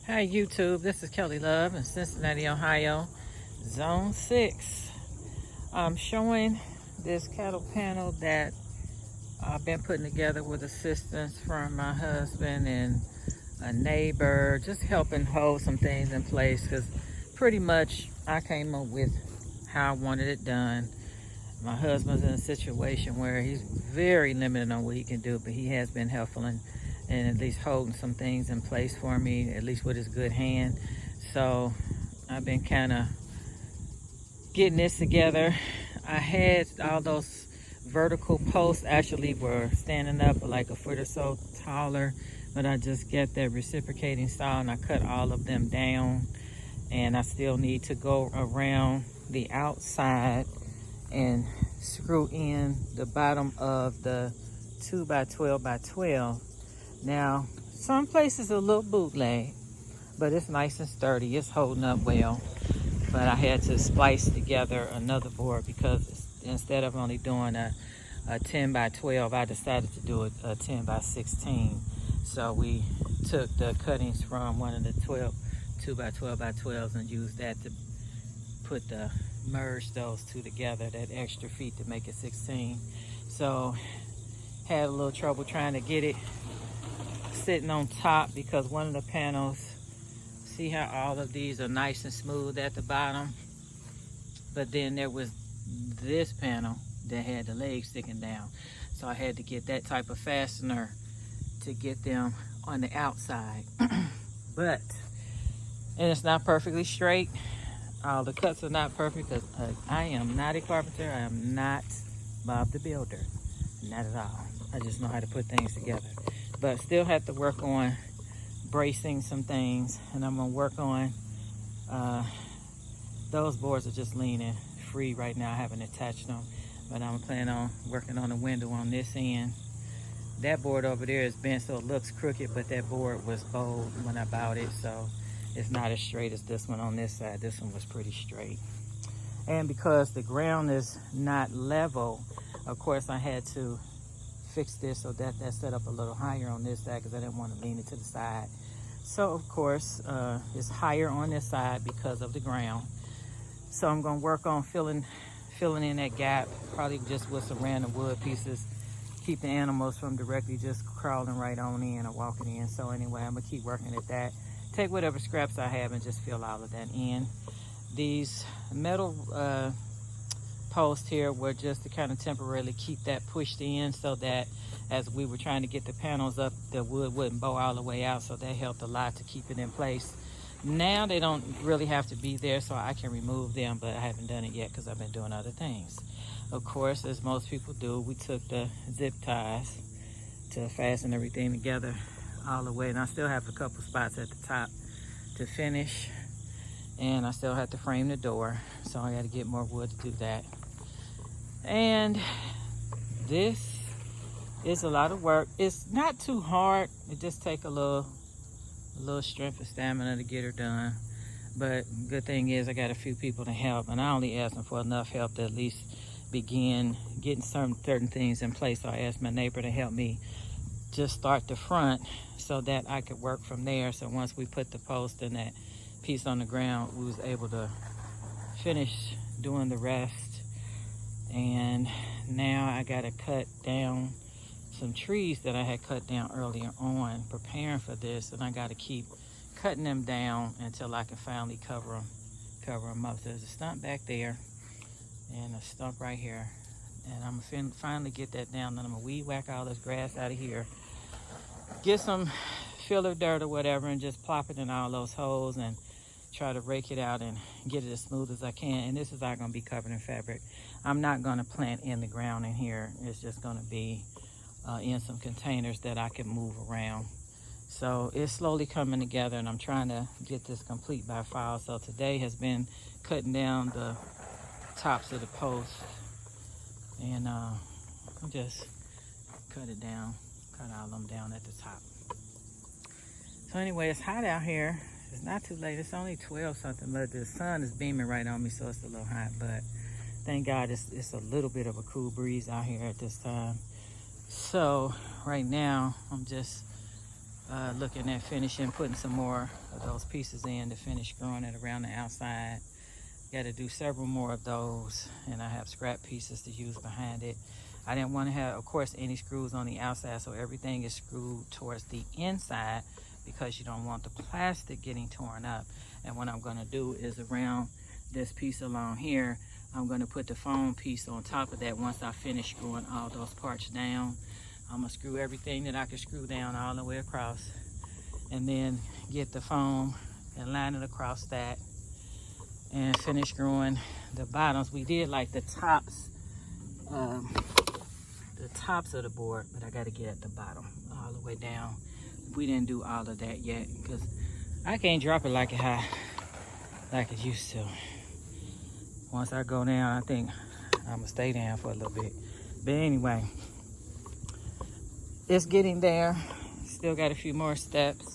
Hi YouTube, this is Kelly Love in Cincinnati, Ohio, Zone 6. I'm showing this cattle panel that I've been putting together with assistance from my husband and a neighbor, just helping hold some things in place because pretty much I came up with how I wanted it done. My husband's in a situation where he's very limited on what he can do, but he has been helpful and at least holding some things in place for me, at least with his good hand. So I've been kind of getting this together. I had all those vertical posts actually were standing up like a foot or so taller, but I just get that reciprocating style and I cut all of them down, and I still need to go around the outside and screw in the bottom of the 2 by 12 by 12. Now some places a little bootleg, but it's nice and sturdy, it's holding up well. But I had to splice together another board because instead of only doing a 10 by 12, I decided to do a 10 by 16. So we took the cuttings from one of the 2 by 12 by 12s and used that to merge those two together, that extra feet to make it 16. So had a little trouble trying to get it sitting on top because one of the panels, see how all of these are nice and smooth at the bottom, but then there was this panel that had the legs sticking down, so I had to get that type of fastener to get them on the outside. And it's not perfectly straight. All the cuts are not perfect because I am not a carpenter. I am not Bob the Builder, not at all. I just know how to put things together, but still have to work on bracing some things, and I'm gonna work on those boards are just leaning free right now. I haven't attached them, but I'm planning on working on the window on this end. That board over there is bent so it looks crooked, but that board was bowed when I bought it, so it's not as straight as this one on this side. This one was pretty straight. And because the ground is not level, of course I had to fix this so that set up a little higher on this side because I didn't want to lean it to the side. So of course it's higher on this side because of the ground. So I'm going to work on filling in that gap, probably just with some random wood pieces, keep the animals from directly just crawling right on in or walking in. So anyway, I'm going to keep working at that. Take whatever scraps I have and just fill all of that in. These metal posts here were just to kind of temporarily keep that pushed in so that as we were trying to get the panels up, the wood wouldn't bow all the way out, so that helped a lot to keep it in place. Now they don't really have to be there, so I can remove them, but I haven't done it yet because I've been doing other things. Of course, as most people do, we took the zip ties to fasten everything together all the way, and I still have a couple spots at the top to finish, and I still have to frame the door, so I got to get more wood to do that. And this is a lot of work. It's not too hard. It just takes a little strength and stamina to get her done. But good thing is I got a few people to help, and I only asked them for enough help to at least begin getting certain things in place. So I asked my neighbor to help me just start the front so that I could work from there. So once we put the post and that piece on the ground, we was able to finish doing the rest. And now I gotta cut down some trees that I had cut down earlier on preparing for this, and I gotta keep cutting them down until I can finally cover them up. There's a stump back there and a stump right here, and I'm gonna finally get that down. Then I'm gonna weed whack all this grass out of here, get some filler dirt or whatever, and just plop it in all those holes and try to rake it out and get it as smooth as I can. And this is not going to be covered in fabric. I'm not going to plant in the ground in here. It's just going to be in some containers that I can move around. So it's slowly coming together, and I'm trying to get this complete by fall. So today has been cutting down the tops of the posts, and I'll just cut it down, cut all of them down at the top. So anyway, it's hot out here. It's not too late. It's only 12 something, but the sun is beaming right on me, so it's a little hot. But thank God it's a little bit of a cool breeze out here at this time. So right now I'm just looking at finishing, putting some more of those pieces in to finish growing it around the outside. Got to do several more of those, and I have scrap pieces to use behind it. I didn't want to have, of course, any screws on the outside, so everything is screwed towards the inside because you don't want the plastic getting torn up. And what I'm going to do is around this piece along here, I'm going to put the foam piece on top of that once I finish screwing all those parts down. I'm going to screw everything that I can screw down all the way across, and then get the foam and line it across that and finish screwing the bottoms. We did like the tops of the board, but I got to get at the bottom all the way down. We didn't do all of that yet because I can't drop it like it used to. Once I go down, I think I'm gonna stay down for a little bit. But anyway, it's getting there. Still got a few more steps.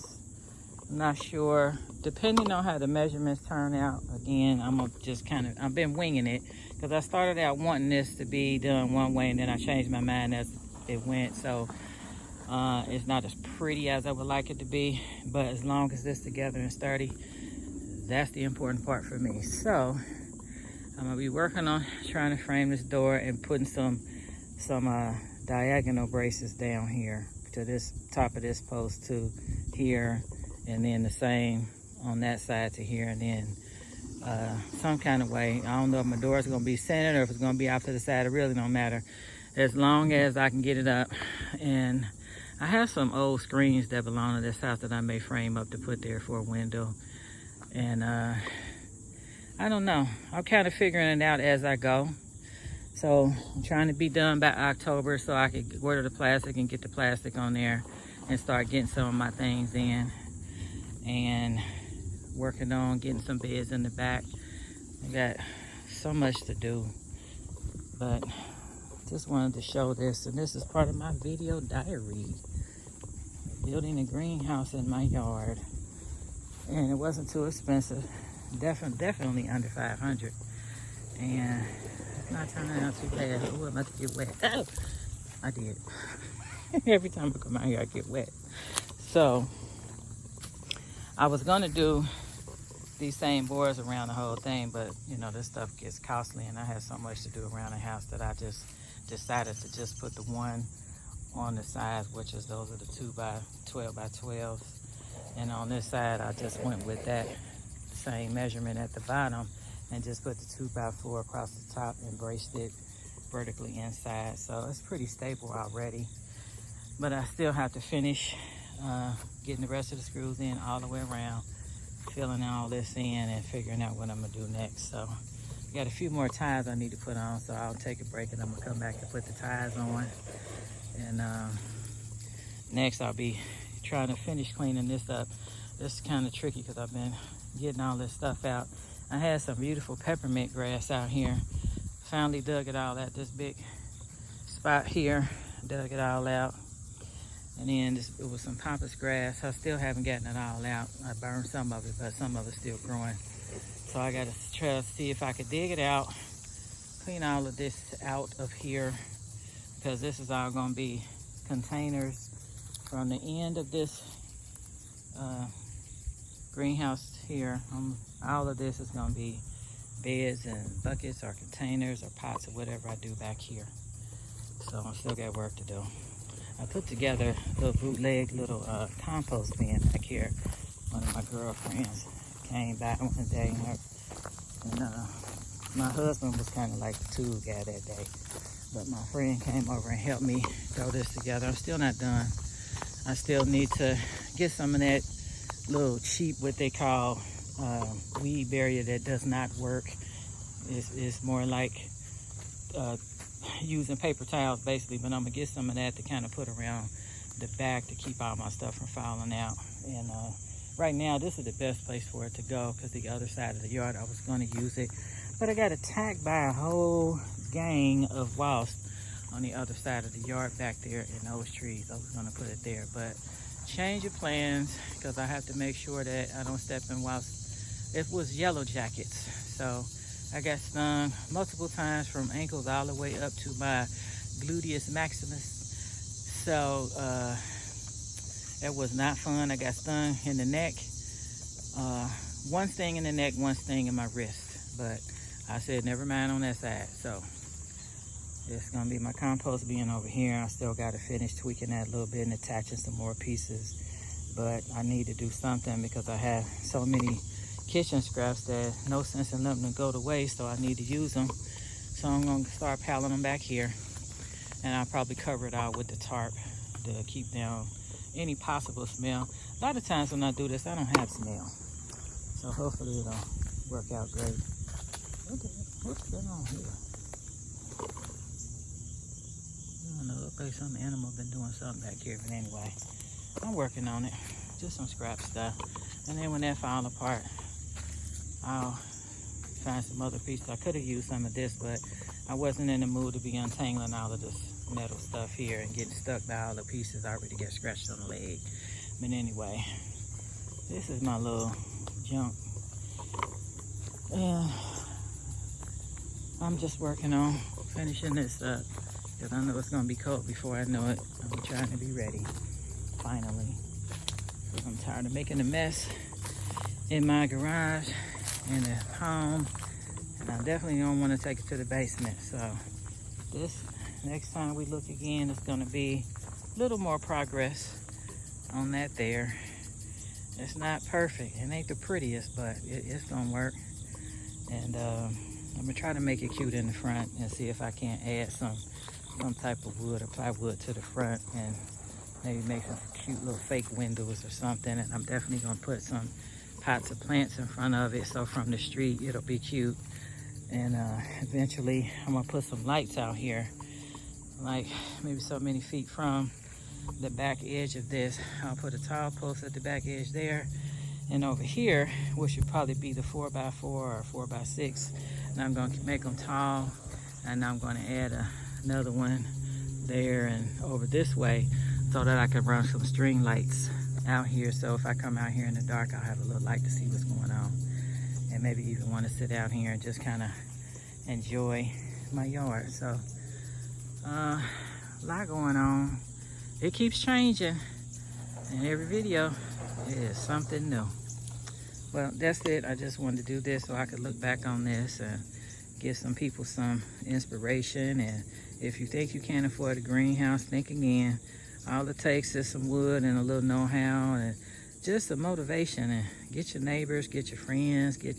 I'm not sure, depending on how the measurements turn out. Again, I'm gonna just I've been winging it because I started out wanting this to be done one way, and then I changed my mind as it went. So it's not as pretty as I would like it to be, but as long as it's together and sturdy, that's the important part for me. So I'm gonna be working on trying to frame this door and putting some diagonal braces down here to this top of this post to here, and then the same on that side to here, and then some kind of way. I don't know if my door is gonna be centered or if it's gonna be off to the side. It really don't matter as long as I can get it up. And I have some old screens that belong to this house that I may frame up to put there for a window. And I don't know. I'm kind of figuring it out as I go. So I'm trying to be done by October so I can order the plastic and get the plastic on there and start getting some of my things in. And working on getting some beds in the back. I got so much to do. But just wanted to show this. And this is part of my video diary. Building a greenhouse in my yard. And it wasn't too expensive. Definitely under 500. And it's not turning out too bad. Oh, I'm about to get wet. Oh, I did. Every time I come out here, I get wet. So I was gonna do these same boards around the whole thing, but you know, this stuff gets costly, and I have so much to do around the house that I just decided to just put the one on the sides, which is those are the 2 by 12 by 12s. And on this side, I just went with that same measurement at the bottom and just put the 2 by 4 across the top and braced it vertically inside. So it's pretty stable already, but I still have to finish getting the rest of the screws in all the way around, filling all this in and figuring out what I'm gonna do next. So I got a few more ties I need to put on, so I'll take a break and I'm gonna come back to put the ties on. And next I'll be trying to finish cleaning this up. This is kind of tricky because I've been getting all this stuff out. I had some beautiful peppermint grass out here. Finally dug it all out. This big spot here, dug it all out. And then it was some pampas grass. I still haven't gotten it all out. I burned some of it, but some of it's still growing. So I gotta try to see if I could dig it out, clean all of this out of here, because this is all gonna be containers from the end of this greenhouse here. All of this is gonna be beds and buckets or containers or pots or whatever I do back here. So I still got work to do. I put together a little bootleg little compost bin back here. One of my girlfriends came by one day, and my husband was kind of like the tool guy that day. But my friend came over and helped me throw this together. I'm still not done. I still need to get some of that little cheap, what they call weed barrier that does not work. It's more like using paper towels basically, but I'm gonna get some of that to kind of put around the back to keep all my stuff from falling out. And right now this is the best place for it to go, because the other side of the yard I was going to use it, but I got attacked by a whole gang of wasps on the other side of the yard back there in those trees. I was going to put it there, but change of plans, because I have to make sure that I don't step in wasps. It was yellow jackets, so I got stung multiple times from ankles all the way up to my gluteus maximus. So That was not fun. I got stung in the neck. One sting in the neck, one sting in my wrist. But I said, never mind on that side. So it's gonna be my compost being over here. I still gotta finish tweaking that a little bit and attaching some more pieces. But I need to do something because I have so many kitchen scraps that no sense in letting them go to waste, so I need to use them. So I'm gonna start piling them back here, and I'll probably cover it out with the tarp to keep down any possible smell. A lot of times when I do this, I don't have smell, so hopefully it'll work out great. Okay, what's going on here? I don't know, looks like some animal been doing something back here, but anyway, I'm working on it. Just some scrap stuff, and then when that falls apart, I'll find some other pieces. I could have used some of this, but I wasn't in the mood to be untangling all of this metal stuff here and getting stuck by all the pieces. I already get scratched on the leg. But anyway, this is my little junk. And I'm just working on finishing this up because I know it's going to be cold before I know it. I'm trying to be ready, finally. So I'm tired of making a mess in my garage and at home, and I definitely don't want to take it to the basement. So this next time we look again, it's going to be a little more progress on that there. It's not perfect, it ain't the prettiest, but it's gonna work. And I'm gonna try to make it cute in the front and see if I can't add some type of wood or plywood to the front and maybe make some cute little fake windows or something. And I'm definitely gonna put some pots of plants in front of it, so from the street it'll be cute. And eventually I'm gonna put some lights out here, like maybe so many feet from the back edge of this. I'll put a tall post at the back edge there, and over here, which should probably be the 4x4 or 4x6, and I'm gonna make them tall, and I'm gonna add another one there and over this way so that I can run some string lights out here. So if I come out here in the dark, I'll have a little light to see what's going on, and maybe even want to sit out here and just kind of enjoy my yard. So a lot going on. It keeps changing, and every video is something new. Well, that's it. I just wanted to do this so I could look back on this and give some people some inspiration. And if you think you can't afford a greenhouse, think again. All it takes is some wood and a little know-how and just a motivation. And get your neighbors, get your friends, get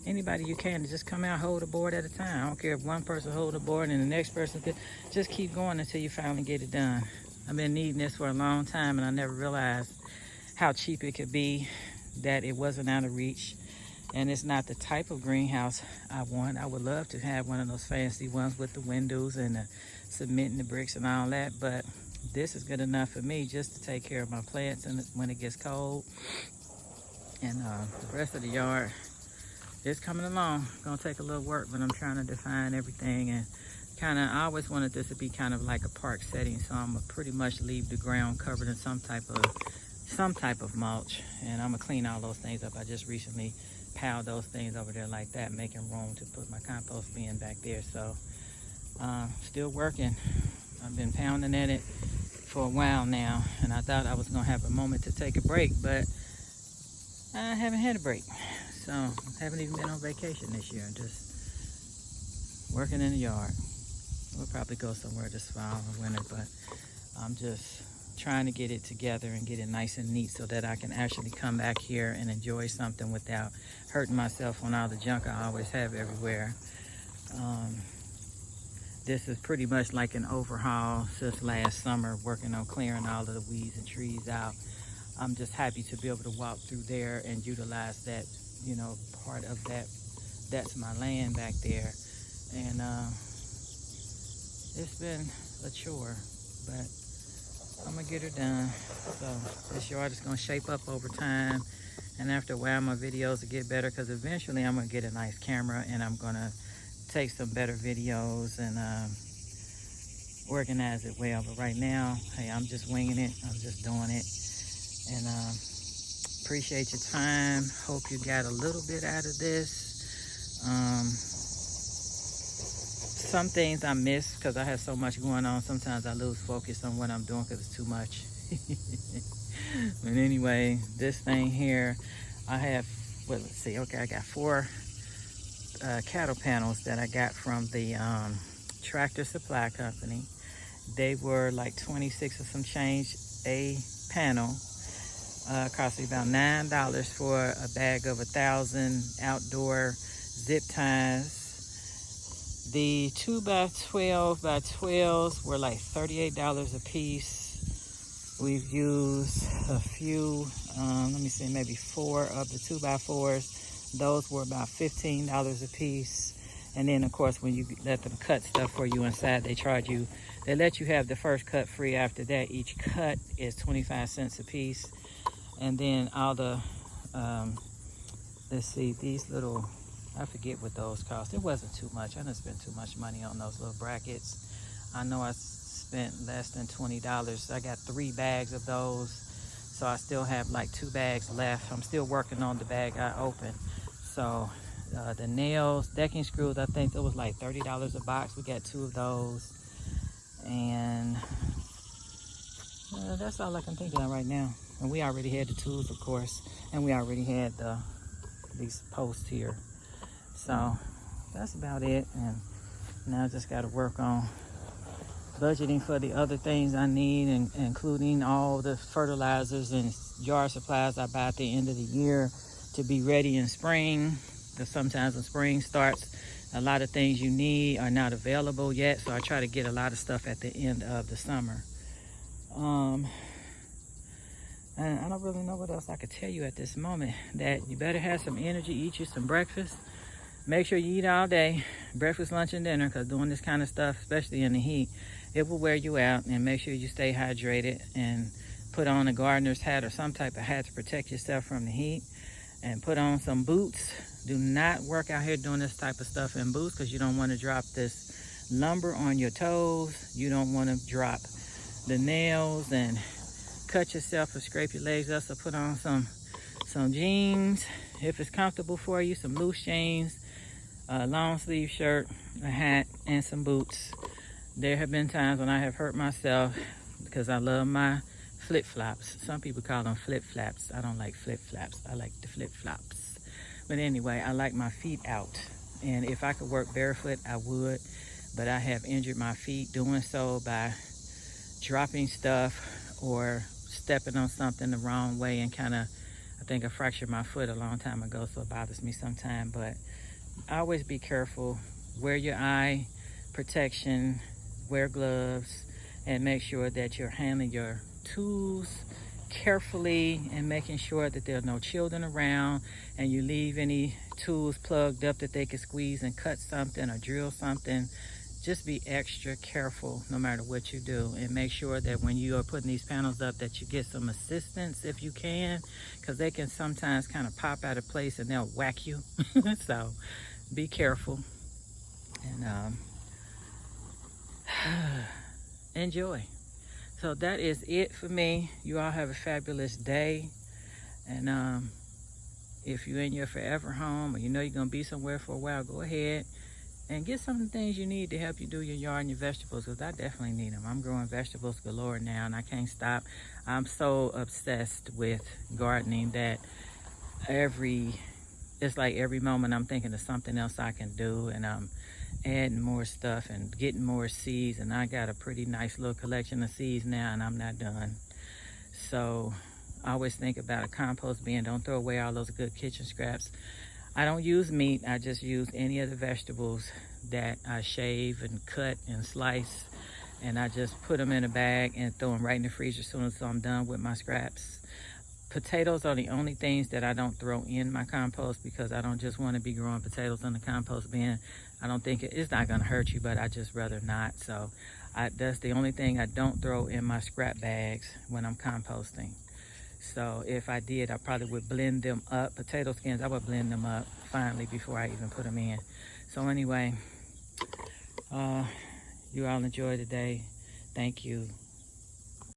anybody you can to just come out, hold a board at a time. I don't care if one person hold a board and the next person could. Just keep going until you finally get it done. I've been needing this for a long time, and I never realized how cheap it could be, that it wasn't out of reach. And it's not the type of greenhouse I want. I would love to have one of those fancy ones with the windows and the cement and the bricks and all that, but this is good enough for me just to take care of my plants and when it gets cold. And the rest of the yard is coming along. Gonna take a little work, but I'm trying to define everything. And I always wanted this to be kind of like a park setting, so I'm gonna pretty much leave the ground covered in some type of mulch, and I'm gonna clean all those things up. I just recently piled those things over there like that, making room to put my compost bin back there. So still working. I've been pounding at it for a while now, and I thought I was gonna have a moment to take a break, but I haven't had a break. So I haven't even been on vacation this year, just working in the yard. We'll probably go somewhere this fall or winter, but I'm just trying to get it together and get it nice and neat so that I can actually come back here and enjoy something without hurting myself on all the junk I always have everywhere. This is pretty much like an overhaul since last summer, working on clearing all of the weeds and trees out. I'm just happy to be able to walk through there and utilize that, you know, part of that. That's my land back there. And it's been a chore, but I'm gonna get her done. So this yard is gonna shape up over time, and after a while my videos will get better, because eventually I'm gonna get a nice camera and I'm gonna take some better videos and organize it well. But right now, hey, I'm just winging it. I'm just doing it. And appreciate your time. Hope you got a little bit out of this. Some things I miss because I have so much going on. Sometimes I lose focus on what I'm doing because it's too much. But anyway, this thing here, I have, well, let's see, okay, I got 4 cattle panels that I got from the Tractor Supply Company. They were like 26 or some change a panel. Cost me about $9 for a bag of 1,000 outdoor zip ties. The 2x12 by 12s were like $38 a piece. We've used a few, let me see, maybe 4 of the 2x4s. Those were about $15 a piece. And then of course, when you let them cut stuff for you inside, they let you have the first cut free. After that, each cut is 25 cents a piece. And then all the, let's see, these little, I forget what those cost. It wasn't too much. I didn't spend too much money on those little brackets. I know I spent less than $20. I got 3 bags of those. So I still have like 2 bags left. I'm still working on the bag I opened. So the nails, decking screws, I think it was like $30 a box. We got 2 of those. And that's all I can think of right now. And we already had the tools, of course. And we already had these posts here. So that's about it. And now I just got to work on budgeting for the other things I need, including all the fertilizers and yard supplies I buy at the end of the year to be ready in spring. Because sometimes when spring starts, a lot of things you need are not available yet. So I try to get a lot of stuff at the end of the summer. And I don't really know what else I could tell you at this moment. That you better have some energy, eat you some breakfast. Make sure you eat all day, breakfast, lunch, and dinner, because doing this kind of stuff, especially in the heat, it will wear you out. And make sure you stay hydrated and put on a gardener's hat or some type of hat to protect yourself from the heat. And put on some boots. Do not work out here doing this type of stuff in boots, because you don't want to drop this lumber on your toes. You don't want to drop the nails and cut yourself or scrape your legs up. So put on some jeans if it's comfortable for you, some loose jeans, a long sleeve shirt, a hat, and some boots. There have been times when I have hurt myself because I love my flip-flops. Some people call them flip-flaps. I don't like flip-flops. I like the flip-flops. But anyway, I like my feet out. And if I could work barefoot, I would. But I have injured my feet doing so by dropping stuff or stepping on something the wrong way, and kind of, I think I fractured my foot a long time ago, so it bothers me sometimes. But always be careful. Wear your eye protection, wear gloves, and make sure that you're handling your tools carefully and making sure that there are no children around, and you leave any tools plugged up that they can squeeze and cut something or drill something. Just be extra careful no matter what you do, and make sure that when you are putting these panels up that you get some assistance if you can, because they can sometimes kind of pop out of place and they'll whack you. So be careful and enjoy. So that is it for me. You all have a fabulous day. And if you're in your forever home, or you know you're going to be somewhere for a while, go ahead and get some of the things you need to help you do your yard and your vegetables, because I definitely need them. I'm growing vegetables galore now, and I can't stop. I'm so obsessed with gardening that it's like every moment I'm thinking of something else I can do, and I'm adding more stuff and getting more seeds. And I got a pretty nice little collection of seeds now, and I'm not done. So I always think about a compost bin. Don't throw away all those good kitchen scraps. I don't use meat. I just use any of the vegetables that I shave and cut and slice, and I just put them in a bag and throw them right in the freezer as soon as I'm done with my scraps. Potatoes are the only things that I don't throw in my compost, because I don't just want to be growing potatoes in the compost bin. I don't think it's not going to hurt you, but I just rather not. So that's the only thing I don't throw in my scrap bags when I'm composting. So if I did, I probably would blend them up. Potato skins, I would blend them up finally before I even put them in. So anyway, you all enjoy the day. Thank you.